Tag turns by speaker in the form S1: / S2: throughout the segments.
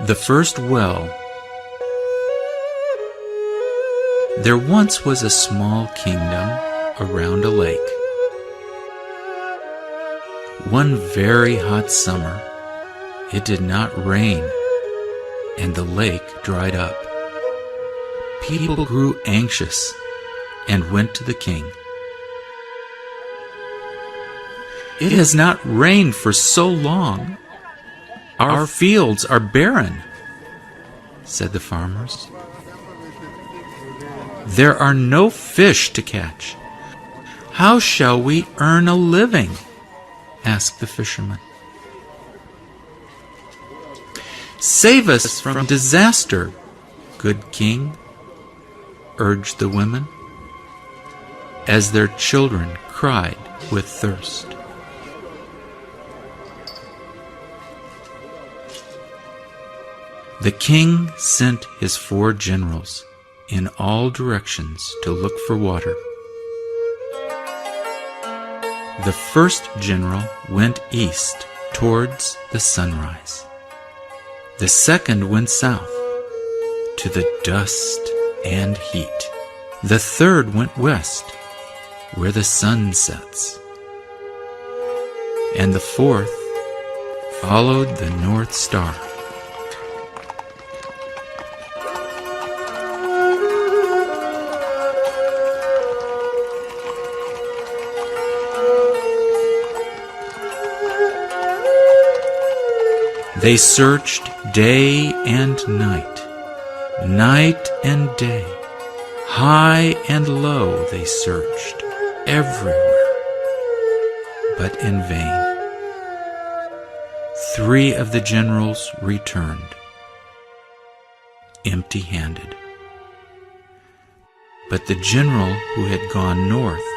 S1: The first well. There once was a small kingdom around a lake. One very hot summer, it did not rain, and the lake dried up. People grew anxious and went to the king. "It has not rained for so long. Our fields are barren," said the farmers. "There are no fish to catch. How shall we earn a living?" asked the fishermen. "Save us from disaster, good king," urged the women, as their children cried with thirst. The king sent his 4 generals in all directions to look for water. The first general went east towards the sunrise. The second went south to the dust and heat. The third went west where the sun sets. And the fourth followed the North Star. They searched day and night, night and day, high and low they searched, everywhere, but in vain. 3 of the generals returned, empty-handed. But the general who had gone north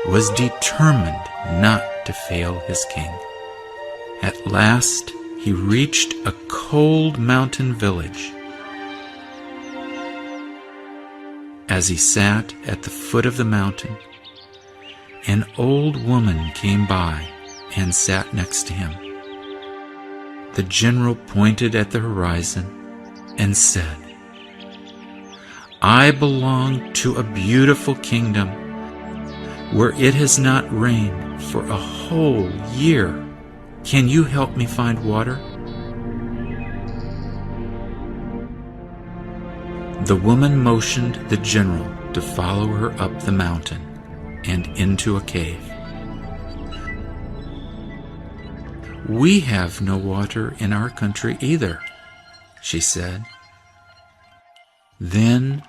S1: was determined not to fail his king. At last, he reached a cold mountain village. As he sat at the foot of the mountain, an old woman came by and sat next to him. The general pointed at the horizon and said, "I belong to a beautiful kingdom where it has not rained for a whole year. Can you help me find water?" The woman motioned the general to follow her up the mountain and into a cave. "We have no water in our country either," she said. Then,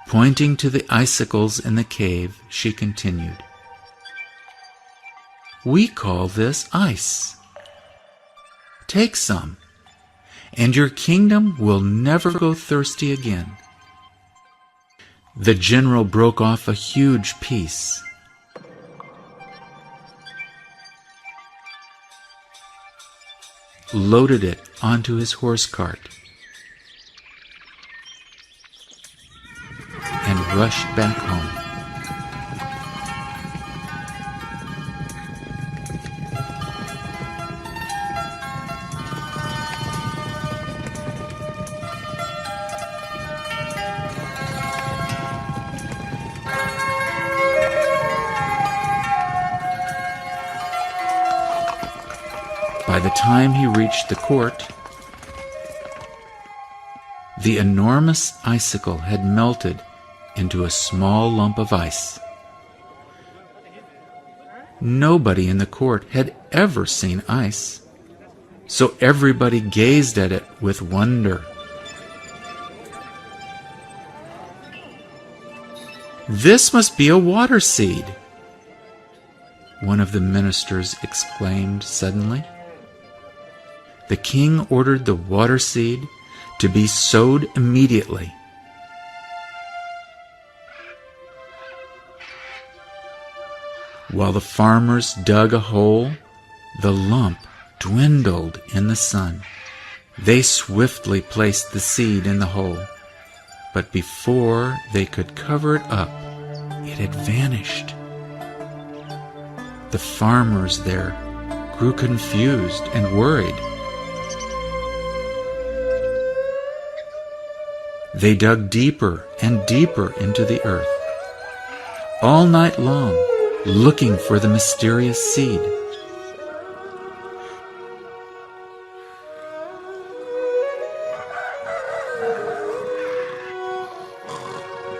S1: pointing to the icicles in the cave, she continued, "We call this ice. Take some, and your kingdom will never go thirsty again." The general broke off a huge piece. Loaded it onto his horse cart, and rushed back home. By the time he reached the court, the enormous icicle had melted into a small lump of ice. Nobody in the court had ever seen ice, so everybody gazed at it with wonder. "This must be a water seed," one of the ministers exclaimed suddenly. The king ordered the water seed to be sowed immediately. While the farmers dug a hole, the lump dwindled in the sun. They swiftly placed the seed in the hole, but before they could cover it up, it had vanished. The farmers there grew confused and worried. They dug deeper and deeper into the earth, all night long, looking for the mysterious seed.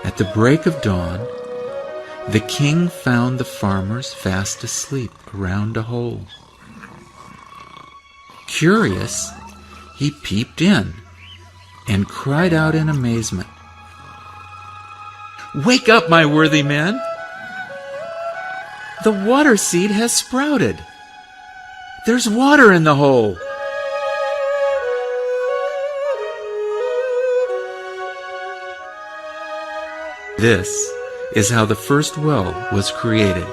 S1: At the break of dawn, the king found the farmers fast asleep around a hole. Curious, he peeped in and cried out in amazement, "Wake up, my worthy men! The water seed has sprouted. There's water in the hole." This is how the first well was created.